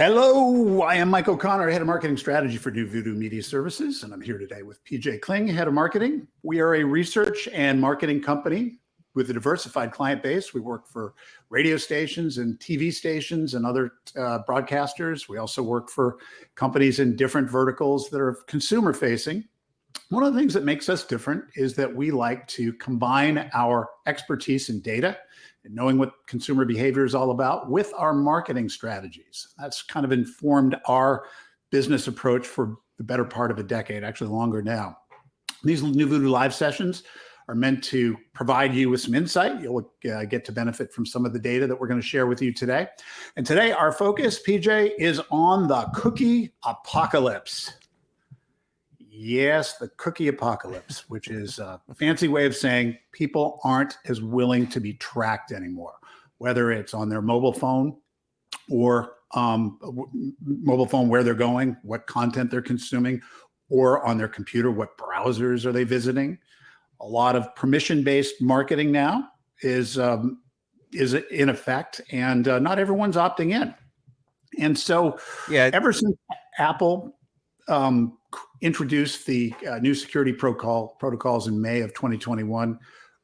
Hello, I am Mike O'Connor, Head of Marketing Strategy for NuVoodoo Media Services, and I'm here today with PJ Kling, Head of Marketing. We are a research and marketing company with a diversified client base. We work for radio stations and TV stations and other broadcasters. We also work for companies in different verticals that are consumer facing. One of the things that makes us different is that we like to combine our expertise in data and knowing what consumer behavior is all about with our marketing strategies. That's kind of informed our business approach for the better part of a decade, actually longer now. These NuVoodoo live sessions are meant to provide you with some insight. You'll get to benefit from some of the data that we're going to share with you today. And today our focus, PJ, is on the cookie apocalypse. Yes, the cookie apocalypse, which is a fancy way of saying people aren't as willing to be tracked anymore, whether it's on their mobile phone or mobile phone, where they're going, what content they're consuming, or on their computer, what browsers are they visiting. A lot of permission-based marketing now is in effect, and not everyone's opting in. And so ever since Apple introduced the new security protocols in May of 2021,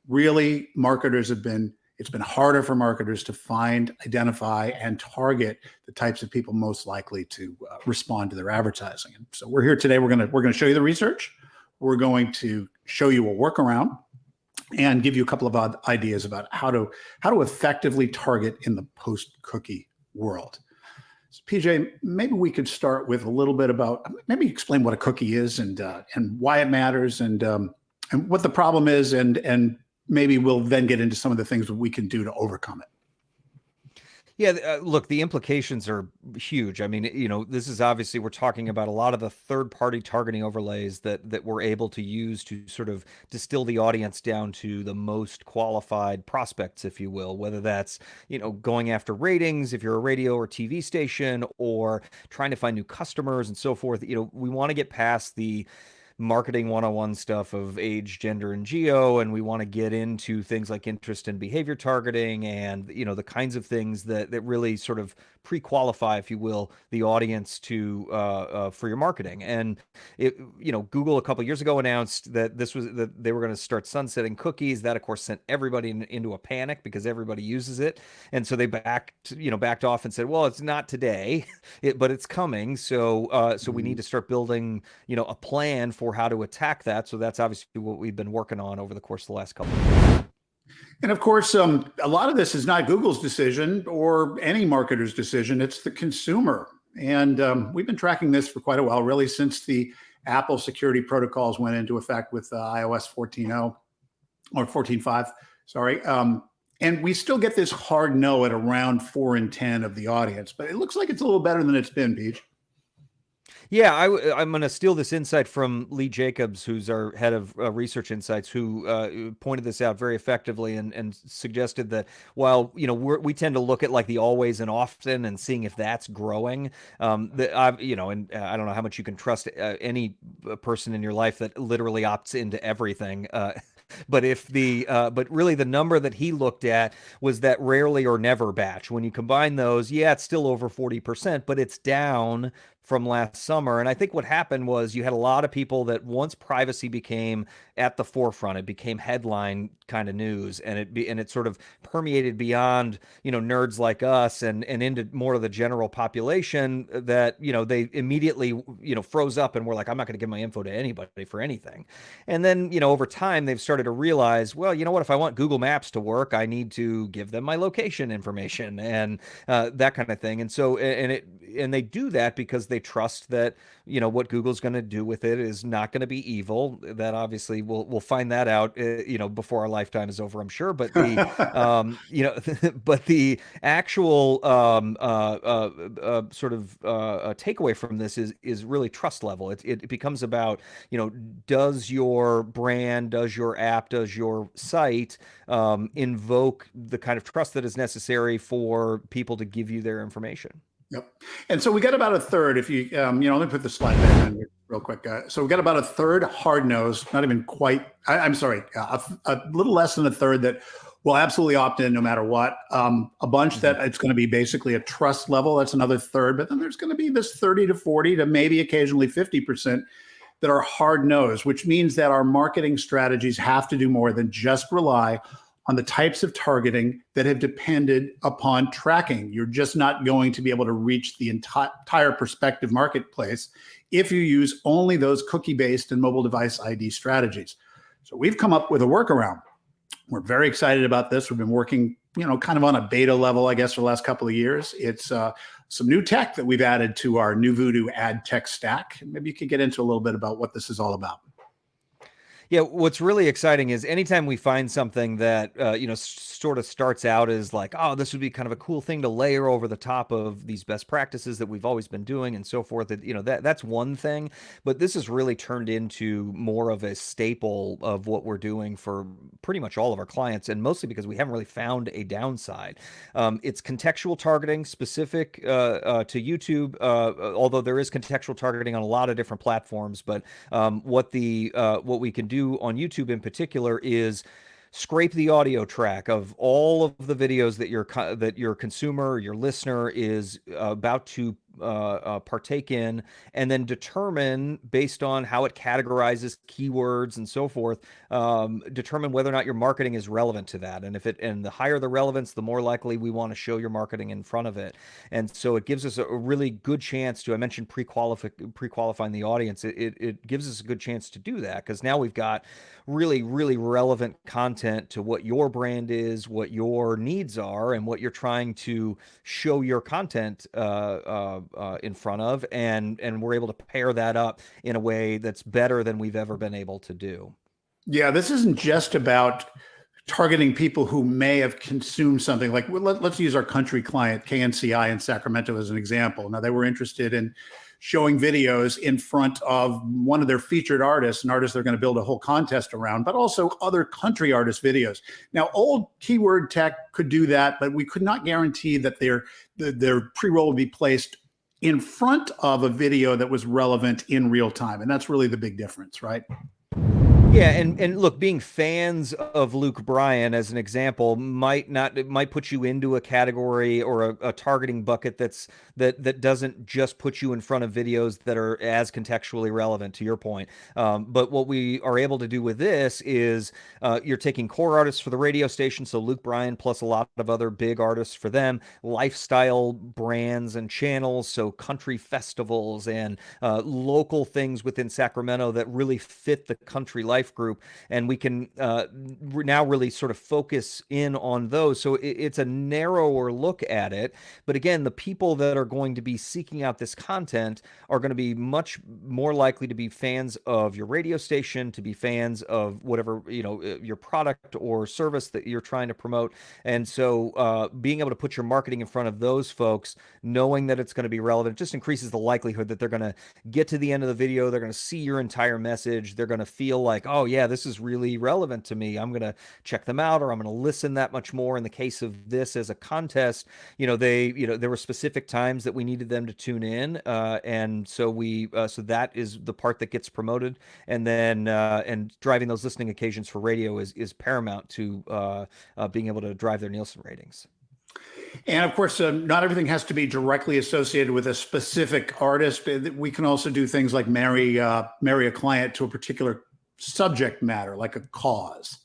really it's been harder for marketers to find, identify, and target the types of people most likely to respond to their advertising. And so we're here today. We're going to show you the research. We're going to show you a workaround and give you a couple of ideas about how to effectively target in the post-cookie world. So PJ, maybe we could start with a little bit about, maybe explain what a cookie is and why it matters and what the problem is, and maybe we'll then get into some of the things that we can do to overcome it. Yeah, look, the implications are huge. I mean, this is obviously, we're talking about a lot of the third-party targeting overlays that we're able to use to sort of distill the audience down to the most qualified prospects, if you will, whether that's, going after ratings, if you're a radio or TV station, or trying to find new customers and so forth. We want to get past the marketing 101 stuff of age, gender, and geo, and we want to get into things like interest and behavior targeting and the kinds of things that really sort of pre-qualify, if you will, the audience to for your marketing. And Google a couple years ago announced that they were going to start sunsetting cookies. That of course sent everybody into a panic because everybody uses it, and so they backed off and said, well, it's not today, but it's coming. So we need to start building a plan for how to attack that. So that's obviously what we've been working on over the course of the last couple of years. And of course, a lot of this is not Google's decision or any marketer's decision. It's the consumer. And we've been tracking this for quite a while, really since the Apple security protocols went into effect with iOS 14.0 or 14.5, sorry. And we still get this hard no at around 4 in 10 of the audience, but it looks like it's a little better than it's been, Peach. Yeah, I'm going to steal this insight from Lee Jacobs, who's our head of research insights, who pointed this out very effectively and suggested that while we tend to look at like the always and often and seeing if that's growing, and I don't know how much you can trust any person in your life that literally opts into everything. But but really the number that he looked at was that rarely or never batch. When you combine those, yeah, it's still over 40%, but it's down from last summer. And I think what happened was you had a lot of people that once privacy became at the forefront, it became headline kind of news, and it sort of permeated beyond, nerds like us and into more of the general population that, they immediately, froze up and were like, I'm not going to give my info to anybody for anything. And then, over time, they've started to realize, well, you know what, if I want Google Maps to work, I need to give them my location information and that kind of thing. And so, and they do that because they trust that, what Google's going to do with it is not going to be evil. That obviously we'll find that out, before our lifetime is over, I'm sure. But the, but the actual sort of takeaway from this is really trust level. It becomes about, does your brand, does your app, does your site invoke the kind of trust that is necessary for people to give you their information? Yep. And so we got about a third, if you, let me put the slide back on real quick. So we got about a third hard nose, not even quite, I'm sorry, a little less than a third that Well, absolutely opt in no matter what. A bunch that it's going to be basically a trust level. That's another third. But then there's going to be this 30 to 40 to maybe occasionally 50% that are hard nosed, which means that our marketing strategies have to do more than just rely on the types of targeting that have depended upon tracking. You're just not going to be able to reach the entire prospective marketplace if you use only those cookie-based and mobile device ID strategies. So we've come up with a workaround. We're very excited about this. We've been working, kind of on a beta level, I guess, for the last couple of years. It's some new tech that we've added to our NuVoodoo ad tech stack. Maybe you could get into a little bit about what this is all about. Yeah, what's really exciting is anytime we find something that sort of starts out as like, oh, this would be kind of a cool thing to layer over the top of these best practices that we've always been doing and so forth. That's one thing, but this has really turned into more of a staple of what we're doing for pretty much all of our clients, and mostly because we haven't really found a downside. It's contextual targeting specific to YouTube, although there is contextual targeting on a lot of different platforms. But what we can do on YouTube in particular is scrape the audio track of all of the videos that your consumer, your listener is about to partake in, and then determine, based on how it categorizes keywords and so forth, determine whether or not your marketing is relevant to that. And the higher the relevance, the more likely we want to show your marketing in front of it. And so it gives us a really good chance to, I mentioned pre-qualifying the audience. It gives us a good chance to do that, because now we've got really, really relevant content to what your brand is, what your needs are, and what you're trying to show your content in front of, and we're able to pair that up in a way that's better than we've ever been able to do. Yeah, this isn't just about targeting people who may have consumed something. Like, let's use our country client, KNCI in Sacramento, as an example. Now, they were interested in showing videos in front of one of their featured artists, an artist they're going to build a whole contest around, but also other country artist videos. Now, old keyword tech could do that, but we could not guarantee that their pre-roll would be placed in front of a video that was relevant in real time. And that's really the big difference, right? Yeah, and look, being fans of Luke Bryan, as an example, might put you into a category or a targeting bucket that doesn't just put you in front of videos that are as contextually relevant, to your point. But what we are able to do with this is you're taking core artists for the radio station, so Luke Bryan plus a lot of other big artists for them, lifestyle brands and channels, so country festivals and local things within Sacramento that really fit the country life group, and we can now really sort of focus in on those. So it's a narrower look at it. But again, the people that are going to be seeking out this content are going to be much more likely to be fans of your radio station, to be fans of whatever, your product or service that you're trying to promote. And so being able to put your marketing in front of those folks, knowing that it's going to be relevant, just increases the likelihood that they're going to get to the end of the video, they're going to see your entire message, they're going to feel like, oh yeah, this is really relevant to me, I'm going to check them out, or I'm going to listen that much more. In the case of this as a contest, there were specific times that we needed them to tune in, and so so that is the part that gets promoted, and then and driving those listening occasions for radio is paramount to being able to drive their Nielsen ratings. And of course, not everything has to be directly associated with a specific artist. We can also do things like marry a client to a particular subject matter, like a cause.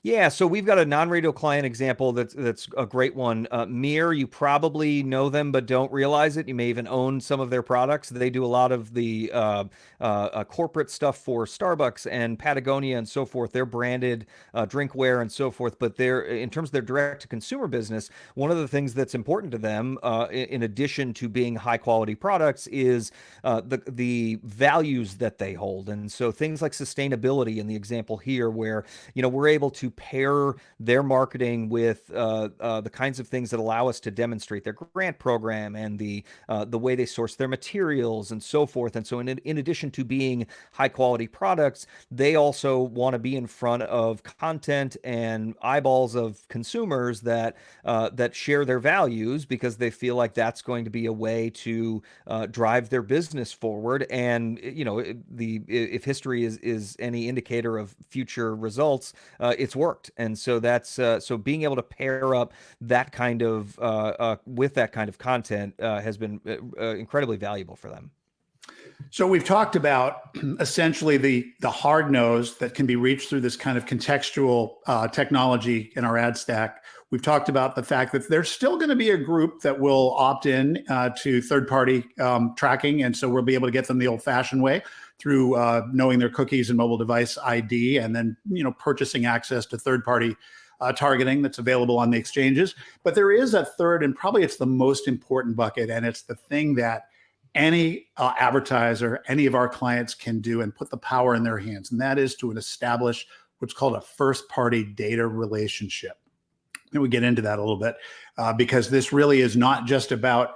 Yeah, so we've got a non-radio client example that's a great one. Mir, you probably know them but don't realize it. You may even own some of their products. They do a lot of the corporate stuff for Starbucks and Patagonia and so forth. They're branded drinkware and so forth. But in terms of their direct-to-consumer business, one of the things that's important to them, in addition to being high-quality products, is the values that they hold. And so things like sustainability in the example here, where we're able to pair their marketing with the kinds of things that allow us to demonstrate their grant program and the way they source their materials and so forth. And so in addition to being high quality products, they also want to be in front of content and eyeballs of consumers that share their values, because they feel like that's going to be a way to drive their business forward. And if history is any indicator of future results, it's worked. And so that's so being able to pair up that kind of with that kind of content has been incredibly valuable for them. So we've talked about essentially the hard nose that can be reached through this kind of contextual technology in our ad stack. We've talked about the fact that there's still going to be a group that will opt in to third-party tracking, and so we'll be able to get them the old-fashioned way through knowing their cookies and mobile device ID, and then purchasing access to third-party targeting that's available on the exchanges. But there is a third, and probably it's the most important bucket, and it's the thing that any advertiser, any of our clients can do and put the power in their hands, and that is to establish what's called a first-party data relationship. And we get into that a little bit because this really is not just about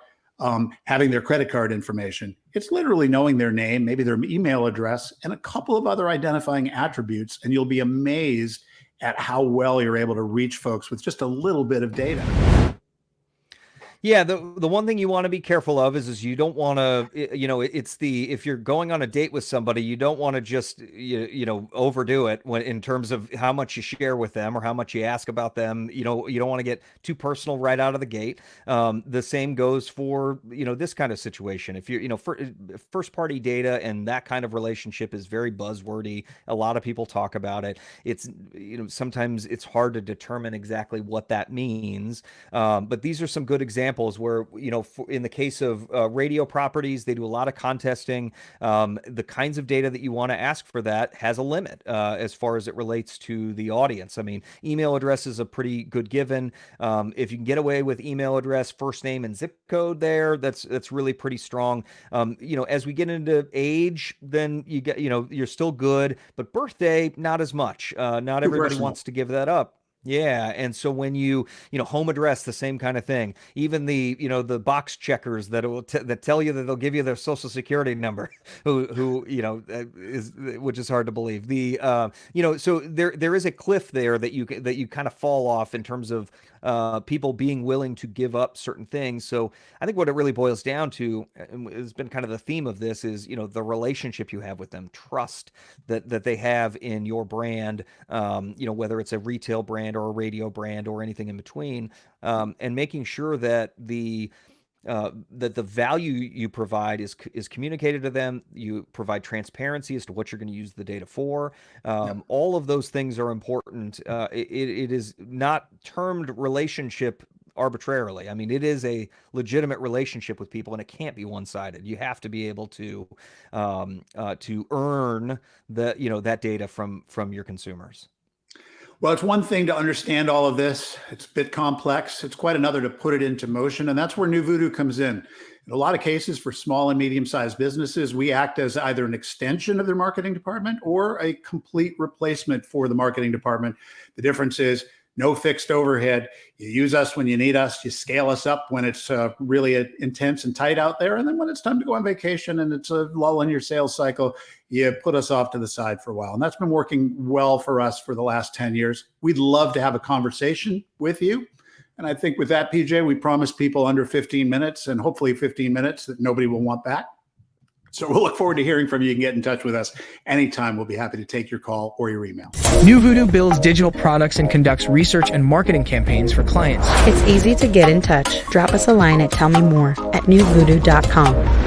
having their credit card information. It's literally knowing their name, maybe their email address, and a couple of other identifying attributes, and you'll be amazed at how well you're able to reach folks with just a little bit of data. Yeah, the one thing you want to be careful of is you don't want to, if you're going on a date with somebody, you don't want to just, overdo it in terms of how much you share with them or how much you ask about them. You don't want to get too personal right out of the gate. The same goes for, this kind of situation. If you're, first party data and that kind of relationship is very buzzwordy. A lot of people talk about it. It's, sometimes it's hard to determine exactly what that means. But these are some good examples where, in the case of radio properties, they do a lot of contesting. The kinds of data that you want to ask for that has a limit as far as it relates to the audience. I mean, email address is a pretty good given. If you can get away with email address, first name, and zip code there, that's really pretty strong. As we get into age, then you get, you're still good, but birthday, not as much. Not everybody wants to give that up. Yeah. And so when home address, the same kind of thing, even the box checkers that will that tell you that they'll give you their social security number, which is hard to believe. So there is a cliff there that you kind of fall off in terms of people being willing to give up certain things. So I think what it really boils down to, and has been kind of the theme of this, is, the relationship you have with them, trust that they have in your brand, whether it's a retail brand or a radio brand or anything in between, and making sure that the value you provide is communicated to them. You provide transparency as to what you're going to use the data for. All of those things are important. It is not termed relationship arbitrarily. I mean, it is a legitimate relationship with people, and it can't be one-sided. You have to be able to earn that data from your consumers. Well, it's one thing to understand all of this. It's a bit complex. It's quite another to put it into motion. And that's where NuVoodoo comes in. In a lot of cases for small and medium-sized businesses, we act as either an extension of their marketing department or a complete replacement for the marketing department. The difference is no fixed overhead. You use us when you need us. You scale us up when it's really intense and tight out there. And then when it's time to go on vacation and it's a lull in your sales cycle, you put us off to the side for a while. And that's been working well for us for the last 10 years. We'd love to have a conversation with you. And I think with that, PJ, we promised people under 15 minutes and hopefully 15 minutes that nobody will want back. So we'll look forward to hearing from you. You can get in touch with us anytime. We'll be happy to take your call or your email. NuVoodoo builds digital products and conducts research and marketing campaigns for clients. It's easy to get in touch. Drop us a line at tellmemore@nuvoodoo.com.